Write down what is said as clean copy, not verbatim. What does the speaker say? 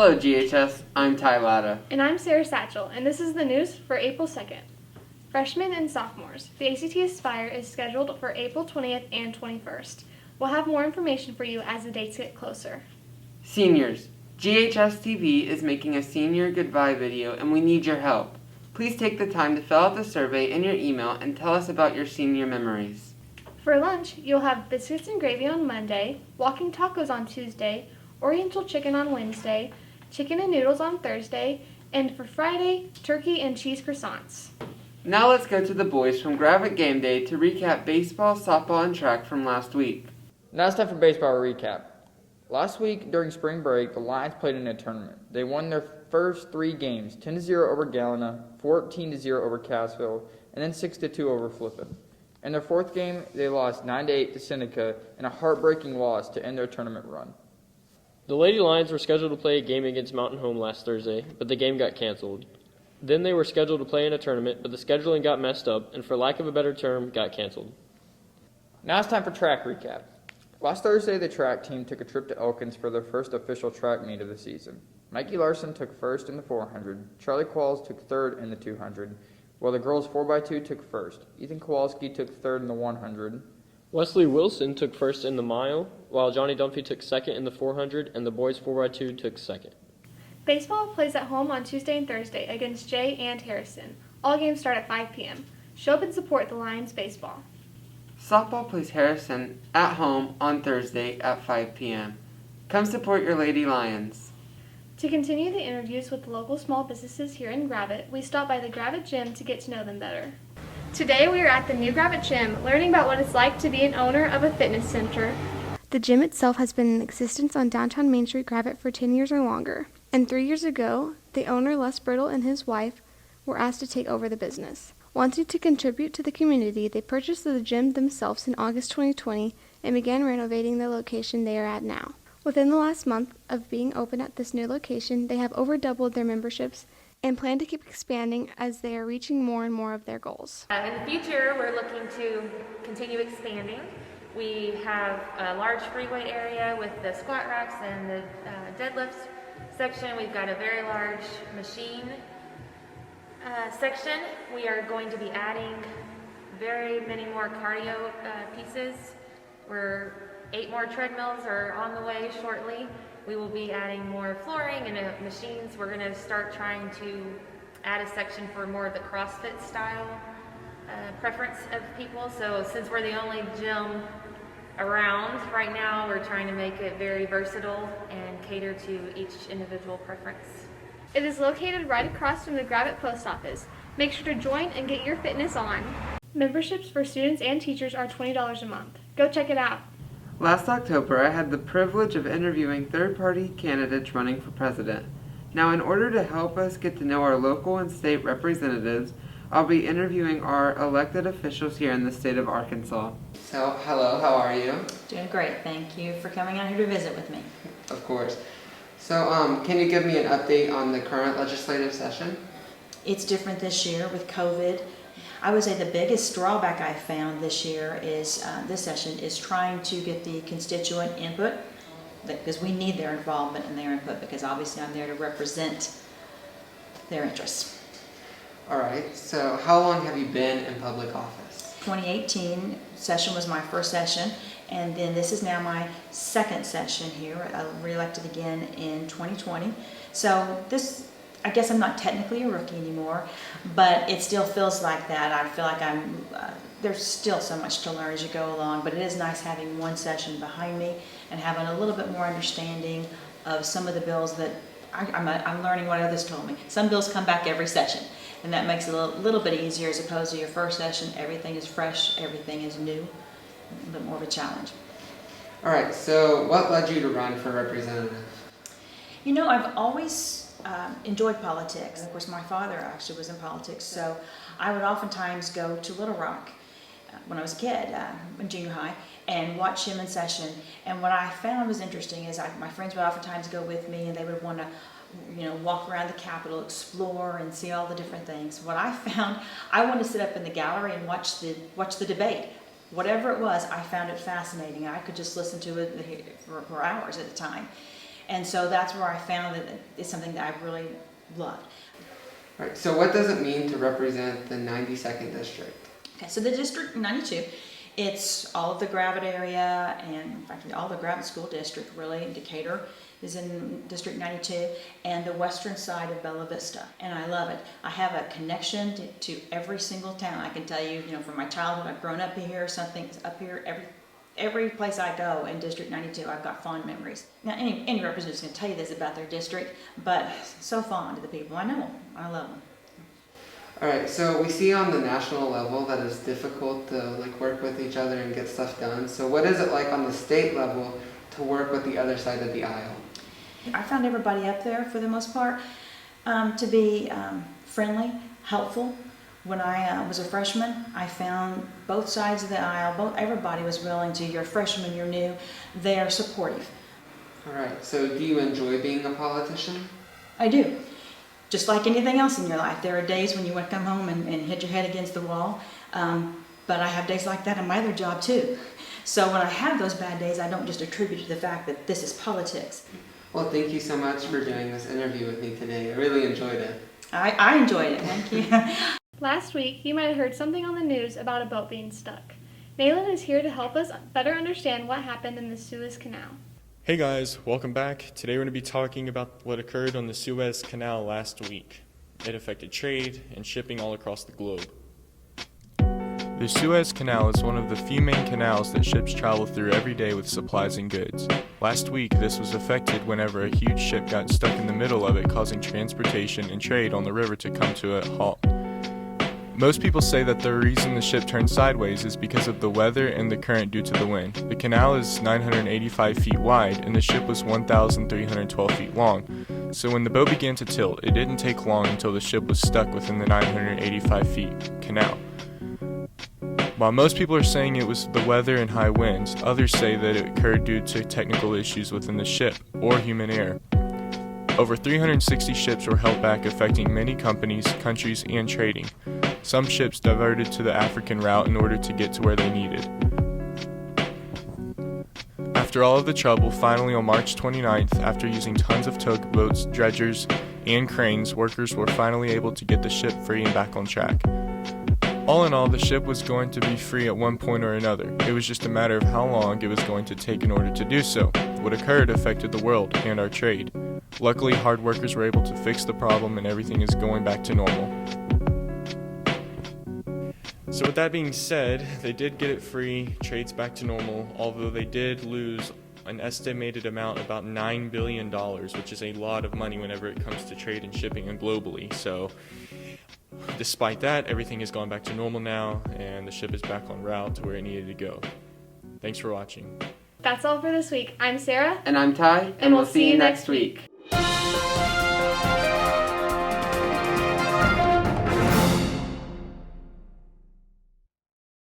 Hello GHS, I'm Ty Latta. And I'm Sarah Satchel, and this is the news for April 2nd. Freshmen and sophomores, the ACT Aspire is scheduled for April 20th and 21st. We'll have more information for you as the dates get closer. Seniors, GHSTV is making a senior goodbye video and we need your help. Please take the time to fill out the survey in your email and tell us about your senior memories. For lunch, you'll have biscuits and gravy on Monday, walking tacos on Tuesday, Oriental chicken on Wednesday, chicken and noodles on Thursday, and for Friday, turkey and cheese croissants. Now let's go to the boys from Gravid Game Day to recap baseball, softball, and track from last week. Now it's time for baseball recap. Last week during spring break, the Lions played in a tournament. They won their first 3 games, 10-0 over Galena, 14-0 over Cassville, and then 6-2 over Flippin. In their 4th game, they lost 9-8 to Seneca in a heartbreaking loss to end their tournament run. The Lady Lions were scheduled to play a game against Mountain Home last Thursday, but the game got canceled. Then they were scheduled to play in a tournament, but the scheduling got messed up and, for lack of a better term, got canceled. Now it's time for track recap. Last Thursday, the track team took a trip to Elkins for their first official track meet of the season. Mikey Larson took first in the 400, Charlie Qualls took third in the 200, while the girls 4x2 took first. Ethan Kowalski took third in the 100. Wesley Wilson took first in the mile, while Johnny Dunphy took second in the 400, and the boys 4x2 took second. Baseball plays at home on Tuesday and Thursday against Jay and Harrison. All games start at 5 p.m. Show up and support the Lions baseball. Softball plays Harrison at home on Thursday at 5 p.m. Come support your Lady Lions. To continue the interviews with the local small businesses here in Gravid, we stopped by the Gravid Gym to get to know them better. Today we are at the new Gravid Gym, learning about what it's like to be an owner of a fitness center. The gym itself has been in existence on downtown Main Street, Gravid for 10 years or longer. And 3 years ago, the owner, Les Brittle, and his wife were asked to take over the business. Wanting to contribute to the community, they purchased the gym themselves in August 2020 and began renovating the location they are at now. Within the last month of being open at this new location, they have over doubled their memberships and plan to keep expanding as they are reaching more and more of their goals. In the future, we're looking to continue expanding. We have a large free weight area with the squat racks and the deadlifts section. We've got a very large machine section. We are going to be adding very many more cardio pieces. 8 more treadmills are on the way shortly. We will be adding more flooring and machines. We're going to start trying to add a section for more of the CrossFit style preference of people. So since we're the only gym around right now, we're trying to make it very versatile and cater to each individual preference. It is located right across from the Gravid Post Office. Make sure to join and get your fitness on. Memberships for students and teachers are $20 a month. Go check it out. Last October, I had the privilege of interviewing third-party candidates running for president. Now, in order to help us get to know our local and state representatives, I'll be interviewing our elected officials here in the state of Arkansas. So, hello, how are you? Doing great. Thank you for coming out here to visit with me. Of course. So, can you give me an update on the current legislative session? It's different this year with COVID. I would say the biggest drawback I found this year is, this session, is trying to get the constituent input, because we need their involvement and their input, because obviously I'm there to represent their interests. All right, so how long have you been in public office? 2018 session was my first session, and then this is now my second session here. I was reelected again in 2020. So this, I guess I'm not technically a rookie anymore, but it still feels like that. I feel like there's still so much to learn as you go along, but it is nice having one session behind me and having a little bit more understanding of some of the bills that I'm learning what others told me. Some bills come back every session, and that makes it a little bit easier as opposed to your first session. Everything is fresh, everything is new, a little bit more of a challenge. All right, so what led you to run for representative? You know, I've always enjoyed politics. Of course, my father actually was in politics, so I would oftentimes go to Little Rock when I was a kid, in junior high, and watch him in session. And what I found was interesting is my friends would oftentimes go with me, and they would want to, walk around the Capitol, explore, and see all the different things. What I found, I wanted to sit up in the gallery and watch the debate. Whatever it was, I found it fascinating. I could just listen to it for hours at a time. And so that's where I found that it's something that I really loved. All right, so what does it mean to represent the 92nd district? Okay, so the District 92, it's all of the Gravid area, and in fact all the Gravid School District really. Decatur is in District 92, and the western side of Bella Vista, and I love it. I have a connection to every single town. I can tell you, from my childhood, I've grown up here, something's up here, every place I go in District 92, I've got fond memories. Now, any representative is going to tell you this about their district, but so fond of the people. I know them. I love them. All right, so we see on the national level that it's difficult to work with each other and get stuff done. So what is it like on the state level to work with the other side of the aisle? I found everybody up there, for the most part, to be friendly, helpful. When I was a freshman, I found both sides of the aisle, everybody was willing to, you're a freshman, you're new, they are supportive. All right, so do you enjoy being a politician? I do. Just like anything else in your life, there are days when you want to come home and hit your head against the wall, but I have days like that in my other job too. So when I have those bad days, I don't just attribute it to the fact that this is politics. Well, thank you so much for doing this interview with me today. I really enjoyed it. I enjoyed it, thank you. Last week, you might have heard something on the news about a boat being stuck. Neyland is here to help us better understand what happened in the Suez Canal. Hey guys, welcome back. Today we're going to be talking about what occurred on the Suez Canal last week. It affected trade and shipping all across the globe. The Suez Canal is one of the few main canals that ships travel through every day with supplies and goods. Last week, this was affected whenever a huge ship got stuck in the middle of it, causing transportation and trade on the river to come to a halt. Most people say that the reason the ship turned sideways is because of the weather and the current due to the wind. The canal is 985 feet wide and the ship was 1,312 feet long. So when the boat began to tilt, it didn't take long until the ship was stuck within the 985 feet canal. While most people are saying it was the weather and high winds, others say that it occurred due to technical issues within the ship or human error. Over 360 ships were held back, affecting many companies, countries, and trading. Some ships diverted to the African route in order to get to where they needed. After all of the trouble, finally on March 29th, after using tons of tugboats, dredgers, and cranes, workers were finally able to get the ship free and back on track. All in all, the ship was going to be free at one point or another. It was just a matter of how long it was going to take in order to do so. What occurred affected the world and our trade. Luckily, hard workers were able to fix the problem and everything is going back to normal. So with that being said, they did get it free, trade's back to normal, although they did lose an estimated amount about $9 billion, which is a lot of money whenever it comes to trade and shipping and globally. So despite that, everything has gone back to normal now, and the ship is back on route to where it needed to go. Thanks for watching. That's all for this week. I'm Sarah. And I'm Ty, And we'll see you next week.